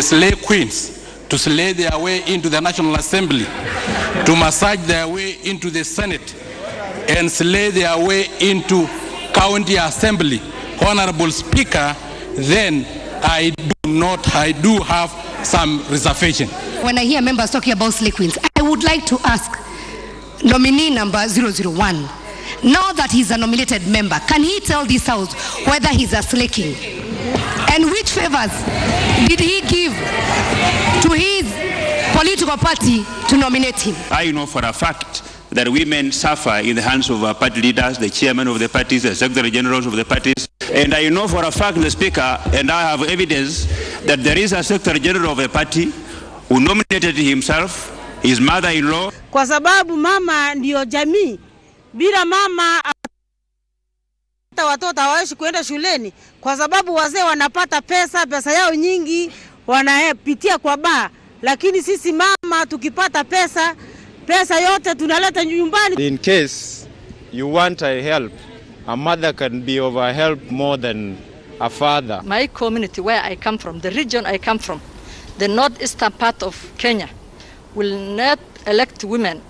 slay queens to slay their way into the National Assembly, to massage their way into the Senate, and slay their way into County Assembly, Honorable Speaker, then I do have some reservation. When I hear members talking about slay queens, I would like to ask nominee number 001, now that he's a nominated member, can he tell this House whether he's a slay king? And which favors did he give to his political party to nominate him? I know for a fact that women suffer in the hands of our party leaders, the chairman of the parties, the secretary generals of the parties. And I know for a fact, the Speaker, and I have evidence that there is a secretary general of a party who nominated himself, his mother-in-law. Kwa sababu mama ndio jamii. Bila mama hata watoto hawawezi kuenda shuleni kwa sababu wazee wanapata pesa yao nyingi wanapitia kwa baa, lakini sisi mama tukipata pesa yote tunaleta nyumbani. In case you want a help, a mother can be of a help more than a father. My community where I come from, the region I come from, the northeastern part of Kenya, will not elect women.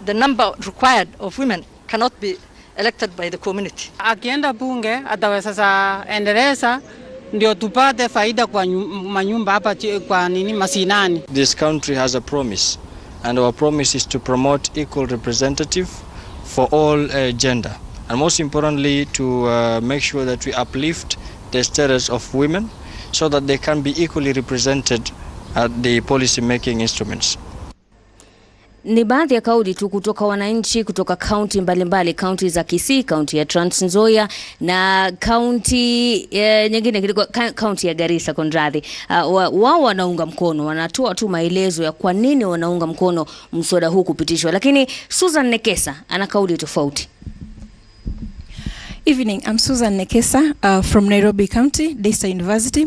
The number required of women cannot be elected by the community. Akienda bunge ataweza sasa endeleza ndio tupate faida kwa manyumba hapa kwa nini masinani. This country has a promise, and our promise is to promote equal representative for all gender, and most importantly to make sure that we uplift the status of women so that they can be equally represented at the policy making instruments. Ni baadhi ya kauli tu kutoka wananchi kutoka kaunti mbalimbali, kaunti za Kisii, kaunti ya Trans Nzoia na kaunti nyingine kidogo, kaunti ya Garissa Konradhi. Wao wanaunga mkono, wanatoa tu maelezo ya kwa nini wanaunga mkono mswada huu kupitishwa, lakini Susan Nekesa ana kauli tofauti. Evening, I'm Susan Nekesa from Nairobi County, Daystar University,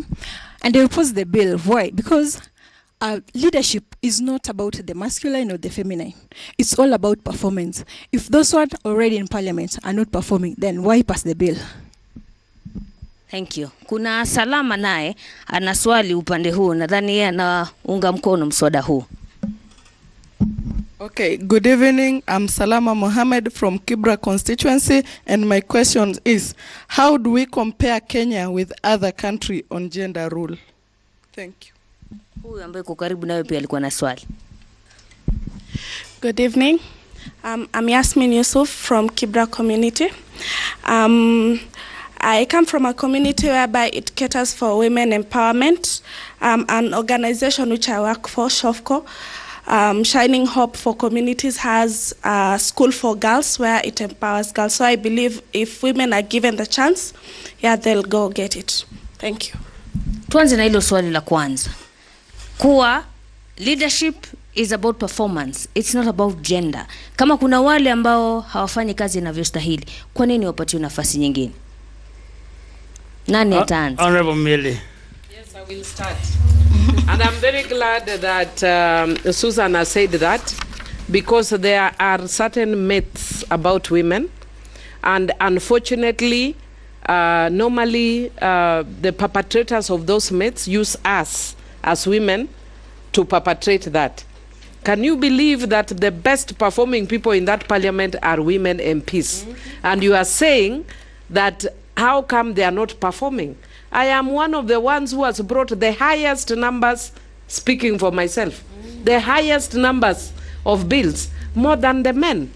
and I oppose the bill. Why? Because leadership is not about the masculine or the feminine. It's all about performance. If those who are already in parliament are not performing, then why pass the bill? Thank you. Kuna Salama naye ana swali upande huu, nadhani yeye anaunga mkono mswada huu. Okay, good evening. I'm Salama Mohammed from Kibra constituency, and my question is, how do we compare Kenya with other country on gender rule? Thank you. Huyu ambaye yuko karibu nawe pia alikuwa na swali. Good evening. I'm Yasmin Yusuf from Kibra community. I come from a community whereby it caters for women empowerment. An organization which I work for, SHOFCO, Shining Hope for Communities, has a school for girls where it empowers girls. So I believe if women are given the chance, yeah, they'll go get it. Thank you. Tuanze na hilo swali la kwanza. Kuwa leadership is about performance, it's not about gender. Kama kuna wale ambao hawafanyi kazi inavyostahili, kwa nini wapatiwe nafasi nyingine? Nani ataanza? Honorable Millie. Yes, I will start. And I'm very glad that Susan has said that, because there are certain myths about women, and unfortunately, normally the perpetrators of those myths use us as women to perpetrate that. Can you believe that the best performing people in that parliament are women MPs? And you are saying that how come they are not performing? I am one of the ones who has brought the highest numbers, speaking for myself, the highest numbers of bills, more than the men.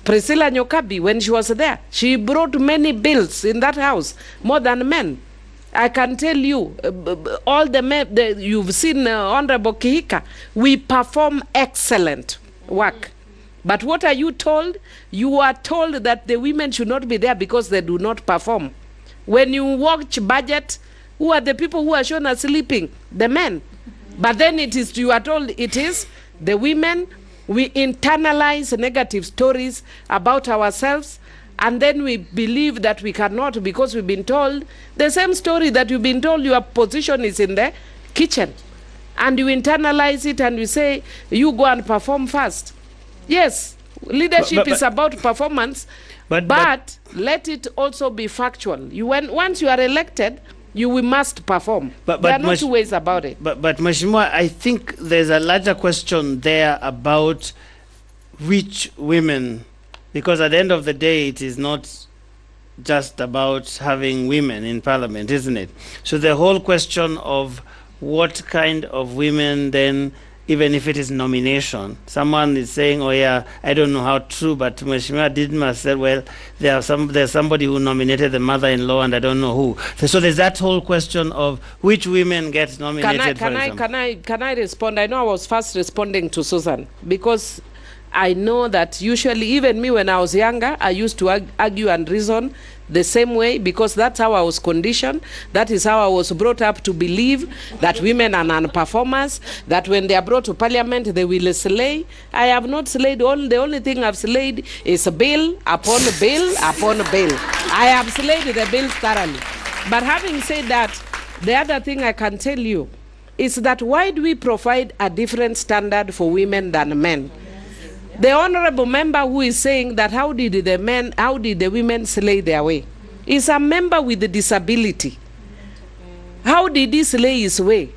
Priscilla Nyokabi, when she was there, she brought many bills in that house, more than men. I can tell you, all the men, you've seen Honorable Kihika, we perform excellent work. But what are you told? You are told that the women should not be there because they do not perform. When you watch budget, who are the people who are shown as sleeping? The men. But then it is, you are told it is the women. We internalize negative stories about ourselves, and then we believe that we cannot because we've been told the same story that you've been told your position is in the kitchen. And you internalize it and you say, you go and perform first. Yes, leadership is about performance, but let it also be factual. Once you are elected, we must perform. There are no two ways about it. But Mheshimiwa, I think there's a larger question there about which women, because at the end of the day, it is not just about having women in parliament, isn't it? So the whole question of what kind of women then, even if it is nomination, someone is saying, oh yeah, I don't know how true, but Mheshimiwa Didma said, well, there's somebody who nominated the mother-in-law and I don't know who. So there's that whole question of which women get nominated, Can I respond? I know I was first responding to Susan because I know that usually, even me when I was younger, I used to argue and reason the same way because that's how I was conditioned. That is how I was brought up to believe that women are non-performers, that when they are brought to parliament, they will slay. I have not slayed. The only thing I've slayed is bill upon bill upon bill. I have slayed the bill thoroughly. But having said that, the other thing I can tell you is that why do we provide a different standard for women than men? The honorable member who is saying that how did the women slay their way is a member with a disability. How did he slay his way?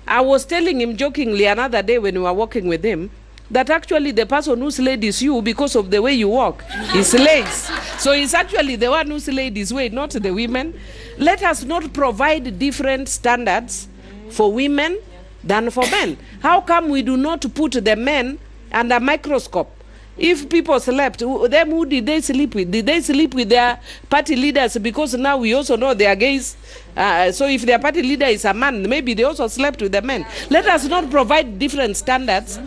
I was telling him jokingly another day when we were walking with him that actually the person who slayed is you because of the way you walk. He slays. So he's actually the one who slayed his way, not the women. Let us not provide different standards for women than for men. How come we do not put the men under a microscope? If people slept, them who did they sleep with? Did they sleep with their party leaders? Because now we also know they are gays. So if their party leader is a man, maybe they also slept with the men. Let us not provide different standards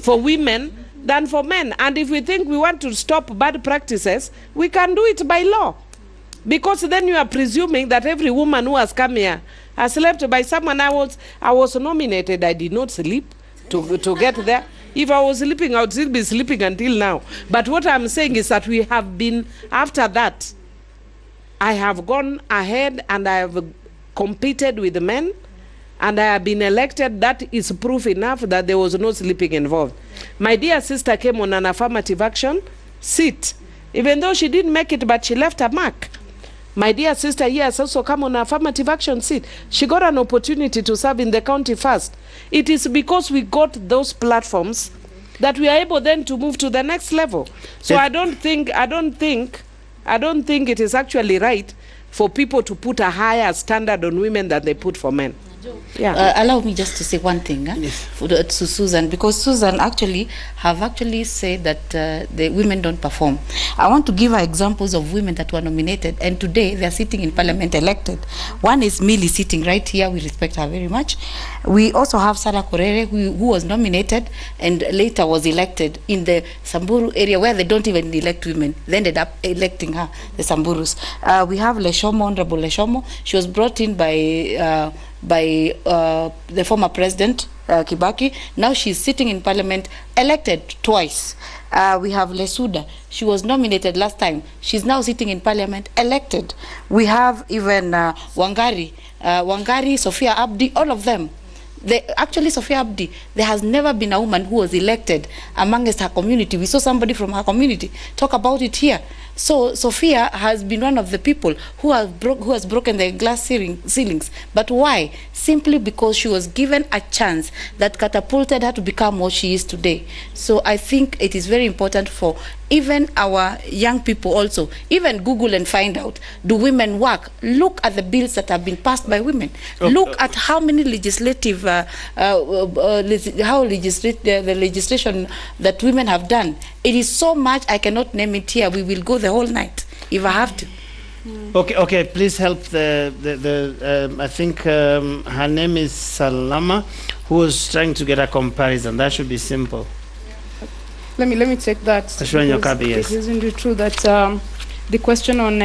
for women than for men. And if we think we want to stop bad practices, we can do it by law. Because then you are presuming that every woman who has come here has slept by someone. I was nominated. I did not sleep to get there. If I was sleeping, I would still be sleeping until now. But what I'm saying is that we have been, after that, I have gone ahead and I have competed with men and I have been elected. That is proof enough that there was no sleeping involved. My dear sister came on an affirmative action seat, even though she didn't make it, but she left a mark. My dear sister here has also come on an affirmative action seat. She got an opportunity to serve in the county first. It is because we got those platforms that we are able then to move to the next level. So I don't think it is actually right for people to put a higher standard on women than they put for men. Yeah. Allow me just to say one thing to Susan, because Susan have said that the women don't perform. I want to give her examples of women that were nominated and today they are sitting in parliament elected. One is Millie sitting right here. We respect her very much. We also have Sarah Korere who was nominated and later was elected in the Samburu area where they don't even elect women. They ended up electing her, the Samburus. We have Leshomo, Honorable Leshomo. She was brought in by the former president Kibaki. Now she's sitting in parliament, elected twice. We have Lesuda. She was nominated last time. She's now sitting in parliament, elected. We have even Wangari, Sophia Abdi, all of them. Actually, Sophia Abdi, there has never been a woman who was elected amongst her community. We saw somebody from her community talk about it here. So Sophia has been one of the people who has broken the glass ceilings. But why? Simply because she was given a chance that catapulted her to become what she is today. So I think it is very important for even our young people also, even Google and find out, do women work? Look at the bills that have been passed by women. Look at how many legislative, the legislation that women have done. It is so much, I cannot name it here. We will go the whole night if I have to. Okay, please help I think her name is Salama, who was trying to get a comparison. That should be simple. Let me take that. Yes. Isn't it true that the question on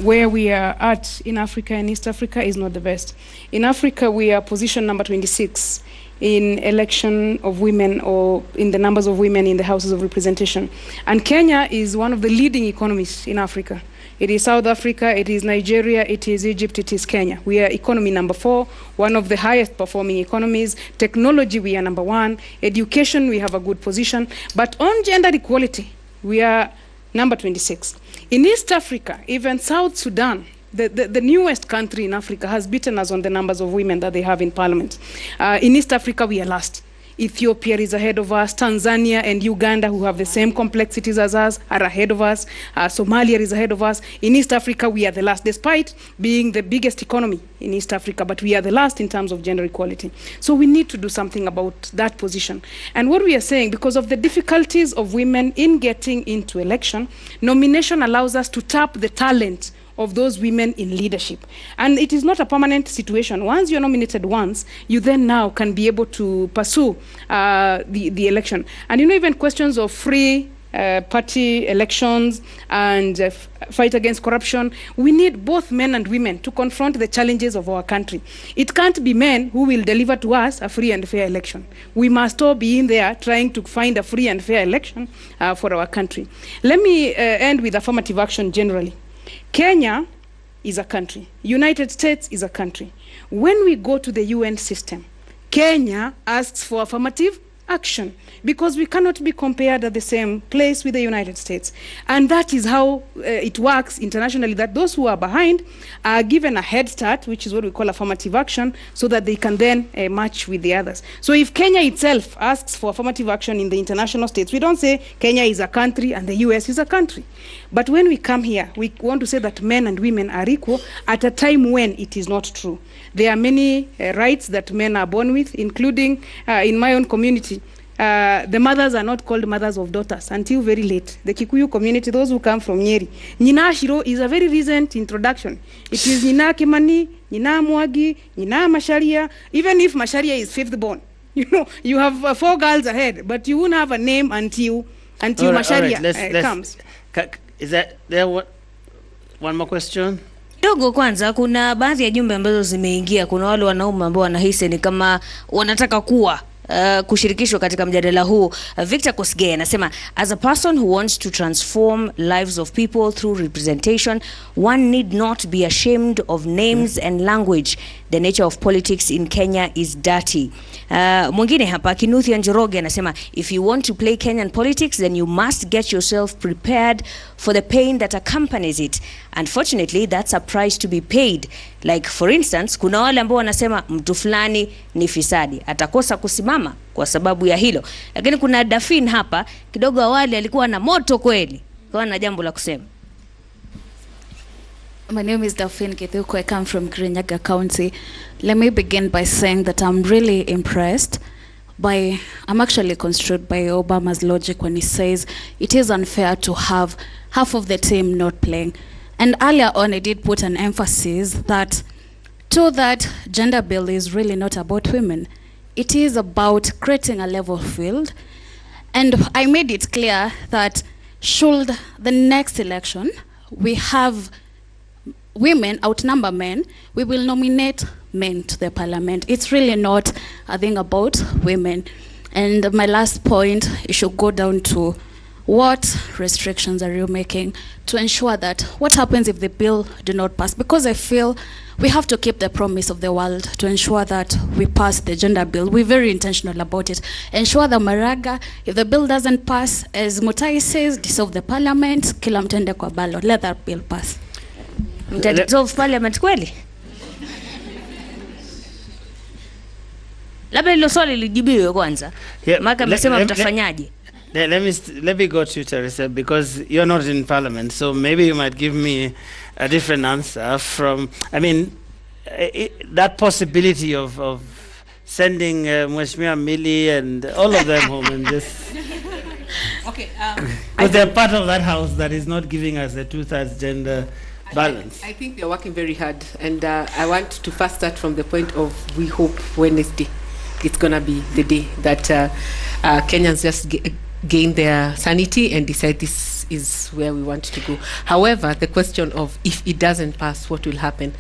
where we are at in Africa and East Africa is not the best? In Africa, we are position number 26 in election of women or in the numbers of women in the houses of representation. And Kenya is one of the leading economies in Africa. It is South Africa, it is Nigeria, it is Egypt, it is Kenya. We are economy number 4, one of the highest performing economies. Technology, we are number 1. Education, we have a good position. But on gender equality, we are number 26. In East Africa, even South Sudan The newest country in Africa has beaten us on the numbers of women that they have in parliament. In East Africa, we are last. Ethiopia is ahead of us. Tanzania and Uganda, who have the same complexities as us, are ahead of us. Somalia is ahead of us. In East Africa, we are the last, despite being the biggest economy in East Africa, but we are the last in terms of gender equality. So we need to do something about that position. And what we are saying, because of the difficulties of women in getting into election, nomination allows us to tap the talent of those women in leadership. And it is not a permanent situation. Once you're nominated once, you then now can be able to pursue the election. And you know, even questions of free party elections and fight against corruption, we need both men and women to confront the challenges of our country. It can't be men who will deliver to us a free and fair election. We must all be in there trying to find a free and fair election for our country. Let me end with affirmative action generally. Kenya is a country. United States is a country. When we go to the UN system, Kenya asks for affirmative action because we cannot be compared at the same place with the United States. And that is how it works internationally, that those who are behind are given a head start, which is what we call affirmative action, so that they can then match with the others. So if Kenya itself asks for affirmative action in the international states, we don't say Kenya is a country and the US is a country. But when we come here, we want to say that men and women are equal at a time when it is not true. There are many rights that men are born with, including in my own community. The mothers are not called mothers of daughters until very late. The Kikuyu community, those who come from Nyeri. Nina Shiro is a very recent introduction. It is Nina Kimani, Nina Mwagi, Nina Masharia. Even if Masharia is fifth born, you know, you have 4 girls ahead, but you won't have a name until Masharia comes. Is that there? One more question. Dogo, kwanza kuna baadhi ya jumbe ambazo zimeingia. Kuna wale wanaume ambao wanahisi ni kama wanataka kuwa kushirikishwa katika mjadala huu. Victor Kosgei anasema, as a person who wants to transform lives of people through representation, one need not be ashamed of names and language. The nature of politics in Kenya is dirty. Mwingine hapa Kinuthia Njoroge anasema, if you want to play Kenyan politics, then you must get yourself prepared for the pain that accompanies it. Unfortunately, that's a price to be paid. Like for instance, kuna wale ambao wanasema mtu fulani ni fisadi, atakosa kusimama kwa sababu ya hilo. Lakini kuna Dafin hapa, kidogo awali alikuwa na moto kweli, kwa na jambo la kusema. My name is Dafin Kithuko. I come from Kirinyaga County. Let me begin by saying that I'm really impressed by, I'm actually construed by Obama's logic when he says it is unfair to have half of the team not playing. And earlier on, I did put an emphasis that that gender bill is really not about women. It is about creating a level field. And I made it clear that should the next election, we have women outnumber men, we will nominate men to the parliament. It's really not a thing about women. And my last point, it should go down to what restrictions are you making to ensure that what happens if the bill do not pass? Because I feel we have to keep the promise of the world to ensure that we pass the gender bill. We're very intentional about it. Ensure the Maraga, if the bill doesn't pass, as Mutai says, dissolve the parliament, kila mtende kwa ballot, let that bill pass. Dissolve parliament kweli? Labda hilo swali lijibiwe kwanza. Maka amesema mtafanyaje? Let me go to you, Teresa, because you're not in parliament, so maybe you might give me a different answer from, I mean, that possibility of sending Mheshimiwa Mili and all of them home and just... Okay. But they're part of that house that is not giving us a 2/3 gender balance. I think they're working very hard, and I want to first start from the point of we hope Wednesday it's going to be the day that Kenyans just gain their sanity and decide this is where we want to go. However, the question of if it doesn't pass, what will happen?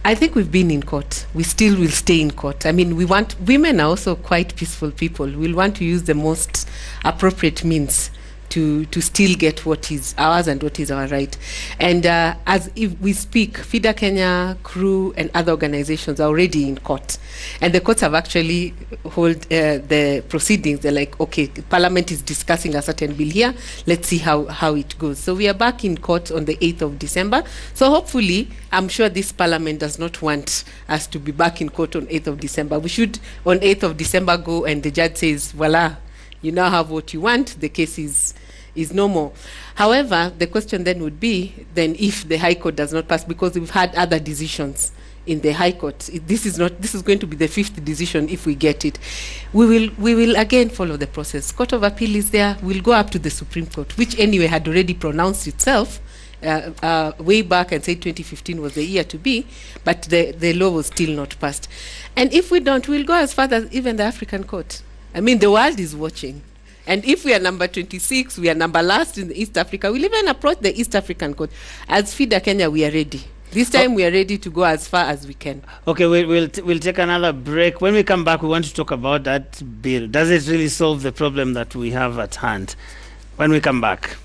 I think we've been in court. We still will stay in court. I mean, women are also quite peaceful people. We'll want to use the most appropriate means to still get what is ours and what is our right. And as if we speak, FIDA Kenya, CRU, and other organizations are already in court. And the courts have actually hold the proceedings. They're like, okay, Parliament is discussing a certain bill here. Let's see how it goes. So we are back in court on the 8th of December. So hopefully, I'm sure this Parliament does not want us to be back in court on 8th of December. We should, on 8th of December, go and the judge says, voila, you now have what you want. The case is no more. However, the question then would be, then if the High Court does not pass, because we've had other decisions in the High Court, this is going to be the 5th decision if we get it. We will again follow the process. Court of Appeal is there. We'll go up to the Supreme Court, which anyway had already pronounced itself way back and said 2015 was the year to be, but the law was still not passed. And if we don't, we'll go as far as even the African Court. I mean, the world is watching. And if we are number 26, we are number last in East Africa, we'll even approach the East African Court. As FIDA Kenya, we are ready. This time we are ready to go as far as we can. Okay, we'll take another break. When we come back, we want to talk about that bill. Does it really solve the problem that we have at hand? When we come back.